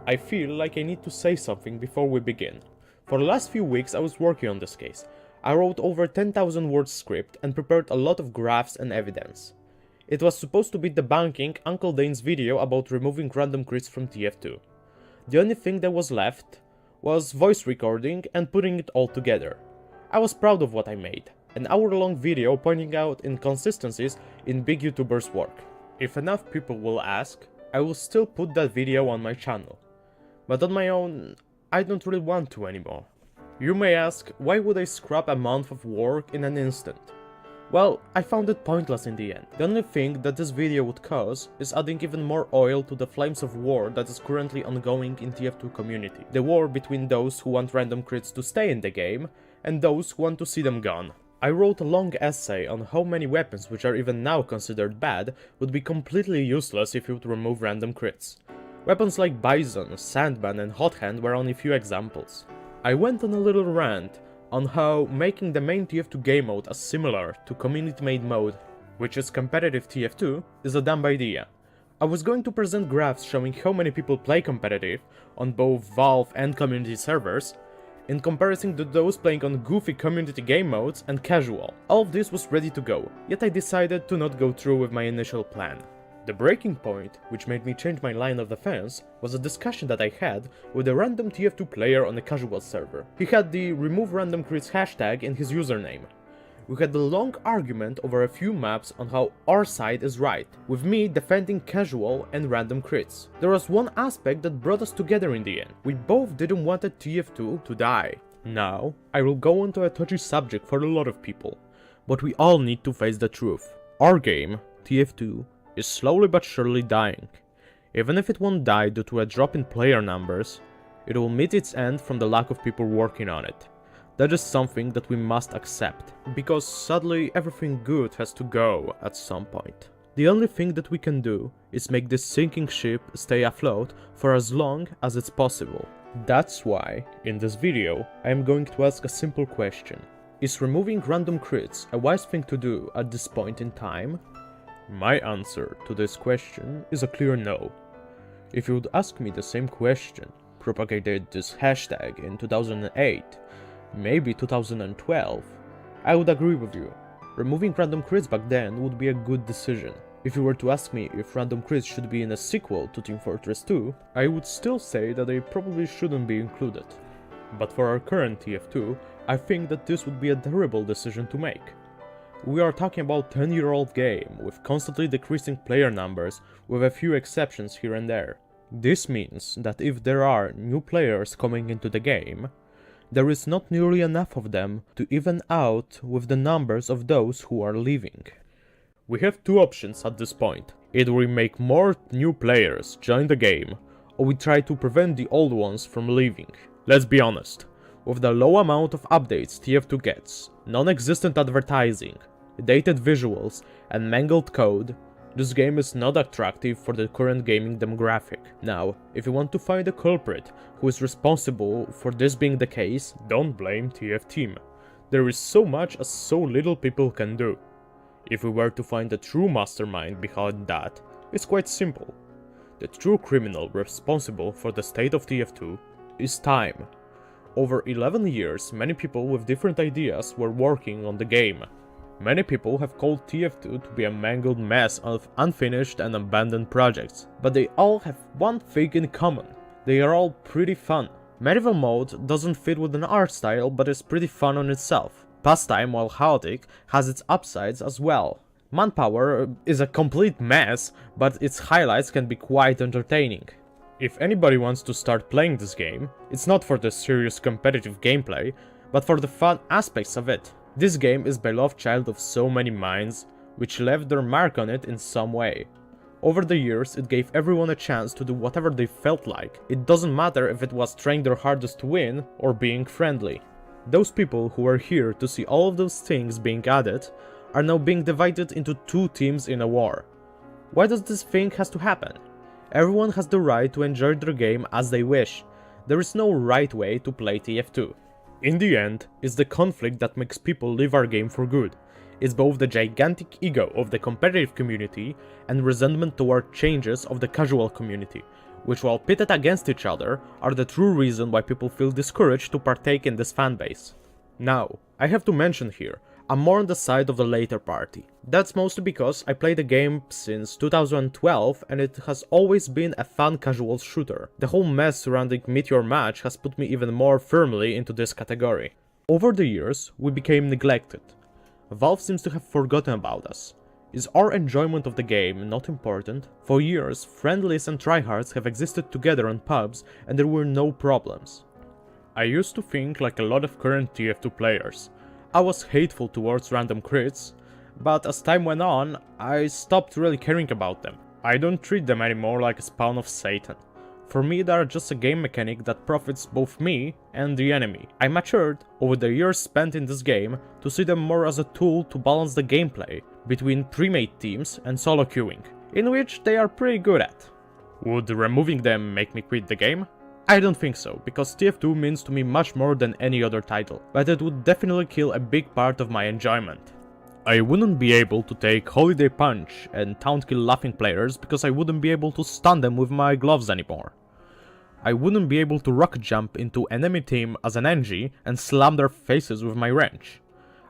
I feel like I need to say something before we begin. For the last few weeks I was working on this case. I wrote over 10,000 words script and prepared a lot of graphs and evidence. It was supposed to be debunking Uncle Dane's video about removing random crits from TF2. The only thing that was left was voice recording and putting it all together. I was proud of what I made, an hour-long video pointing out inconsistencies in big YouTubers' work. If enough people will ask, I will still put that video on my channel. But on my own, I don't really want to anymore. You may ask, why would I scrap a month of work in an instant? Well, I found it pointless in the end. The only thing that this video would cause is adding even more oil to the flames of war that is currently ongoing in TF2 community. The war between those who want random crits to stay in the game and those who want to see them gone. I wrote a long essay on how many weapons which are even now considered bad would be completely useless if you would remove random crits. Weapons like Bison, Sandman and Hot Hand were only few examples. I went on a little rant on how making the main TF2 game mode as similar to community-made mode, which is competitive TF2, is a dumb idea. I was going to present graphs showing how many people play competitive on both Valve and community servers, in comparison to those playing on goofy community game modes and casual. All of this was ready to go, yet I decided to not go through with my initial plan. The breaking point, which made me change my line of defense, was a discussion that I had with a random TF2 player on a casual server. He had the remove random crits hashtag in his username. We had a long argument over a few maps on how our side is right, with me defending casual and random crits. There was one aspect that brought us together in the end. We both didn't want a TF2 to die. Now, I will go into a touchy subject for a lot of people, but we all need to face the truth. Our game, TF2, is slowly but surely dying. Even if it won't die due to a drop in player numbers, it will meet its end from the lack of people working on it. That is something that we must accept, because sadly everything good has to go at some point. The only thing that we can do is make this sinking ship stay afloat for as long as it's possible. That's why, in this video, I am going to ask a simple question. Is removing random crits a wise thing to do at this point in time? My answer to this question is a clear no. If you would ask me the same question, propagated this hashtag in 2008, maybe 2012, I would agree with you. Removing random crits back then would be a good decision. If you were to ask me if random crits should be in a sequel to Team Fortress 2, I would still say that they probably shouldn't be included. But for our current TF2, I think that this would be a terrible decision to make. We are talking about a 10-year-old game with constantly decreasing player numbers with a few exceptions here and there. This means that if there are new players coming into the game, there is not nearly enough of them to even out with the numbers of those who are leaving. We have two options at this point. Either we make more new players join the game, or we try to prevent the old ones from leaving. Let's be honest, with the low amount of updates TF2 gets, non-existent advertising, dated visuals, and mangled code, this game is not attractive for the current gaming demographic. Now, if you want to find a culprit who is responsible for this being the case, don't blame TF Team. There is so much as so little people can do. If we were to find the true mastermind behind that, it's quite simple. The true criminal responsible for the state of TF2 is time. Over 11 years, many people with different ideas were working on the game. Many people have called TF2 to be a mangled mess of unfinished and abandoned projects, but they all have one thing in common. They are all pretty fun. Medieval mode doesn't fit with an art style, but is pretty fun on itself. Pastime, while chaotic, has its upsides as well. Manpower is a complete mess, but its highlights can be quite entertaining. If anybody wants to start playing this game, it's not for the serious competitive gameplay, but for the fun aspects of it. This game is beloved child of so many minds, which left their mark on it in some way. Over the years, it gave everyone a chance to do whatever they felt like. It doesn't matter if it was trying their hardest to win or being friendly. Those people who were here to see all of those things being added are now being divided into two teams in a war. Why does this thing has to happen? Everyone has the right to enjoy their game as they wish. There is no right way to play TF2. In the end, it's the conflict that makes people leave our game for good. It's both the gigantic ego of the competitive community and resentment toward changes of the casual community, which while pitted against each other, are the true reason why people feel discouraged to partake in this fanbase. Now, I have to mention here, I'm more on the side of the later party. That's mostly because I play the game since 2012 and it has always been a fun casual shooter. The whole mess surrounding Meteor Match has put me even more firmly into this category. Over the years, we became neglected. Valve seems to have forgotten about us. Is our enjoyment of the game not important? For years, friendlies and tryhards have existed together in pubs and there were no problems. I used to think like a lot of current TF2 players. I was hateful towards random crits, but as time went on, I stopped really caring about them. I don't treat them anymore like a spawn of Satan. For me, they are just a game mechanic that profits both me and the enemy. I matured over the years spent in this game to see them more as a tool to balance the gameplay between pre-made teams and solo queuing, in which they are pretty good at. Would removing them make me quit the game? I don't think so, because TF2 means to me much more than any other title, but it would definitely kill a big part of my enjoyment. I wouldn't be able to take Holiday Punch and Taunt Kill laughing players because I wouldn't be able to stun them with my gloves anymore. I wouldn't be able to rocket jump into enemy team as an NG and slam their faces with my wrench.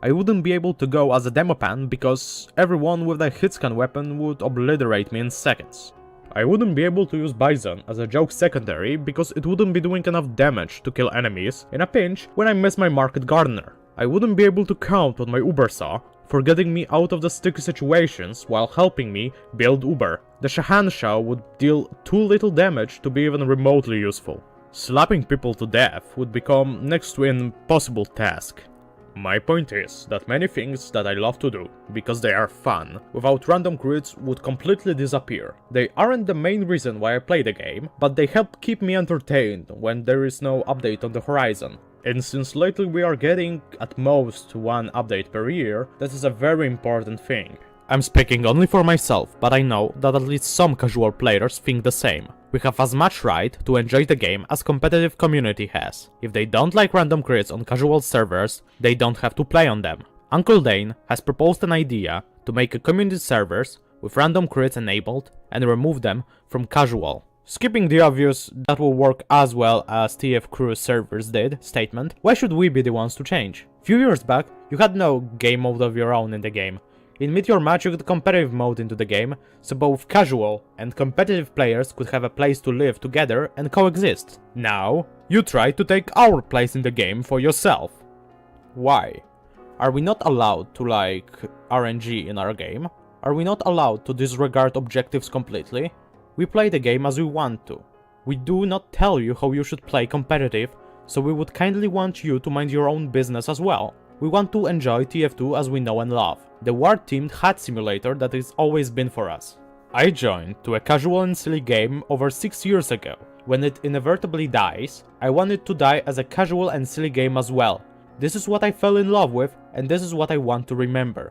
I wouldn't be able to go as a Demopan because everyone with a hitscan weapon would obliterate me in seconds. I wouldn't be able to use Bison as a joke secondary because it wouldn't be doing enough damage to kill enemies in a pinch when I miss my Market Gardener. I wouldn't be able to count on my Uber Saw for getting me out of the sticky situations while helping me build Uber. The Shahanshah would deal too little damage to be even remotely useful. Slapping people to death would become next to an impossible task. My point is that many things that I love to do, because they are fun, without random crits would completely disappear. They aren't the main reason why I play the game, but they help keep me entertained when there is no update on the horizon. And since lately we are getting at most one update per year, that is a very important thing. I'm speaking only for myself, but I know that at least some casual players think the same. We have as much right to enjoy the game as competitive community has. If they don't like random crits on casual servers, they don't have to play on them. Uncle Dane has proposed an idea to make a community servers with random crits enabled and remove them from casual. Skipping the obvious that will work as well as TF Crew servers did statement, why should we be the ones to change? Few years back, you had no game mode of your own in the game. In Meteor Match you got competitive mode into the game, so both casual and competitive players could have a place to live together and coexist. Now, you try to take our place in the game for yourself. Why? Are we not allowed to like RNG in our game? Are we not allowed to disregard objectives completely? We play the game as we want to. We do not tell you how you should play competitive, so we would kindly want you to mind your own business as well. We want to enjoy TF2 as we know and love, the war-themed hat simulator that it's always been for us. I joined to a casual and silly game over 6 years ago. When it inevitably dies, I want it to die as a casual and silly game as well. This is what I fell in love with, and this is what I want to remember.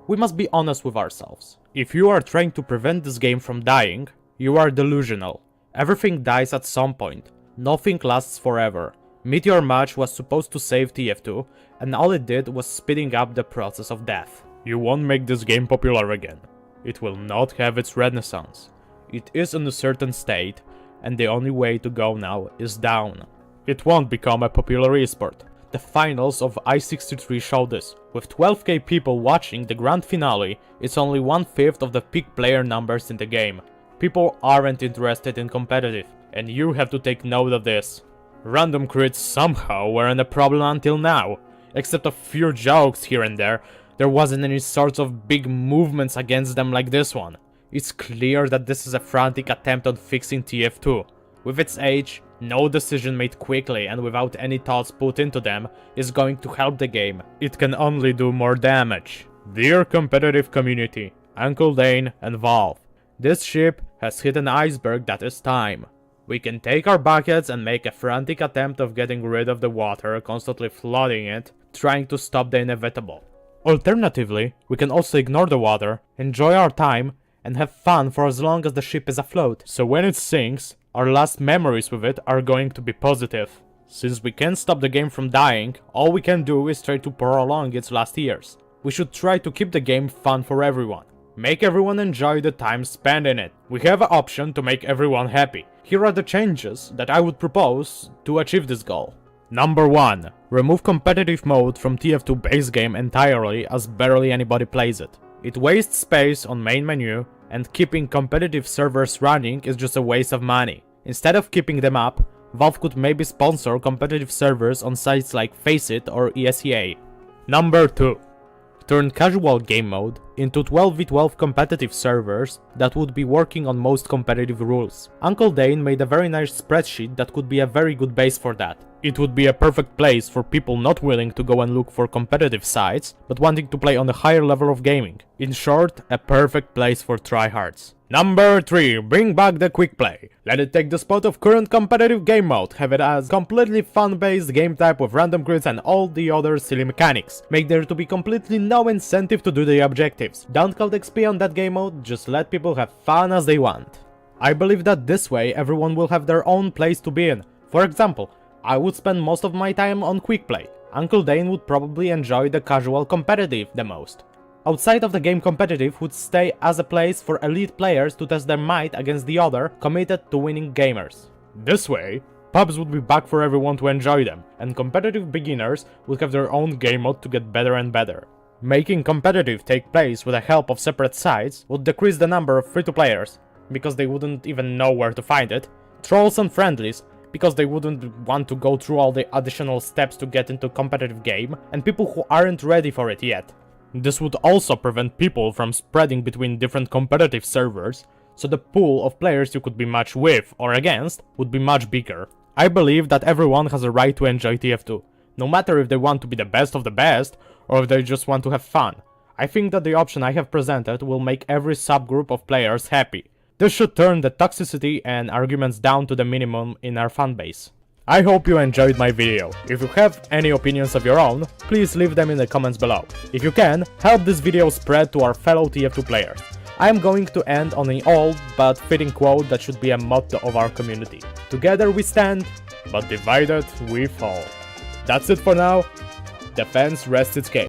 We must be honest with ourselves. If you are trying to prevent this game from dying, you are delusional. Everything dies at some point. Nothing lasts forever. Meteor Match was supposed to save TF2, and all it did was speeding up the process of death. You won't make this game popular again. It will not have its renaissance. It is in a certain state, and the only way to go now is down. It won't become a popular esport. The finals of I-63 show this. With 12k people watching the grand finale, it's only 1/5 of the peak player numbers in the game. People aren't interested in competitive, and you have to take note of this. Random crits somehow weren't a problem until now. Except a few jokes here and there wasn't any sorts of big movements against them like this one. It's clear that this is a frantic attempt on fixing TF2. With its age, no decision made quickly and without any thoughts put into them is going to help the game. It can only do more damage. Dear competitive community, Uncle Dane and Valve, this ship has hit an iceberg that is time. We can take our buckets and make a frantic attempt of getting rid of the water, constantly flooding it, trying to stop the inevitable. Alternatively, we can also ignore the water, enjoy our time, and have fun for as long as the ship is afloat. So when it sinks, our last memories with it are going to be positive. Since we can't stop the game from dying, all we can do is try to prolong its last years. We should try to keep the game fun for everyone. Make everyone enjoy the time spent in it. We have an option to make everyone happy. Here are the changes that I would propose to achieve this goal. Number 1. Remove competitive mode from TF2 base game entirely, as barely anybody plays it. It wastes space on main menu, and keeping competitive servers running is just a waste of money. Instead of keeping them up, Valve could maybe sponsor competitive servers on sites like Faceit or ESEA. Number 2. Turn casual game mode into 12v12 competitive servers that would be working on most competitive rules. Uncle Dane made a very nice spreadsheet that could be a very good base for that. It would be a perfect place for people not willing to go and look for competitive sites, but wanting to play on a higher level of gaming. In short, a perfect place for tryhards. Number 3. Bring back the quick play. Let it take the spot of current competitive game mode, have it as completely fun-based game type with random crits and all the other silly mechanics. Make there to be completely no incentive to do the objectives. Don't count XP on that game mode, just let people have fun as they want. I believe that this way everyone will have their own place to be in. For example, I would spend most of my time on quick play. Uncle Dane would probably enjoy the casual competitive the most. Outside of the game competitive would stay as a place for elite players to test their might against the other committed to winning gamers. This way, pubs would be back for everyone to enjoy them, and competitive beginners would have their own game mode to get better and better. Making competitive take place with the help of separate sites would decrease the number of free-to-players, because they wouldn't even know where to find it, trolls and friendlies, because they wouldn't want to go through all the additional steps to get into competitive game, and people who aren't ready for it yet. This would also prevent people from spreading between different competitive servers, so the pool of players you could be matched with or against would be much bigger. I believe that everyone has a right to enjoy TF2, no matter if they want to be the best of the best or if they just want to have fun. I think that the option I have presented will make every subgroup of players happy. This should turn the toxicity and arguments down to the minimum in our fanbase. I hope you enjoyed my video. If you have any opinions of your own, please leave them in the comments below. If you can, help this video spread to our fellow TF2 players. I am going to end on an old but fitting quote that should be a motto of our community. Together we stand, but divided we fall. That's it for now. Defense rests its case.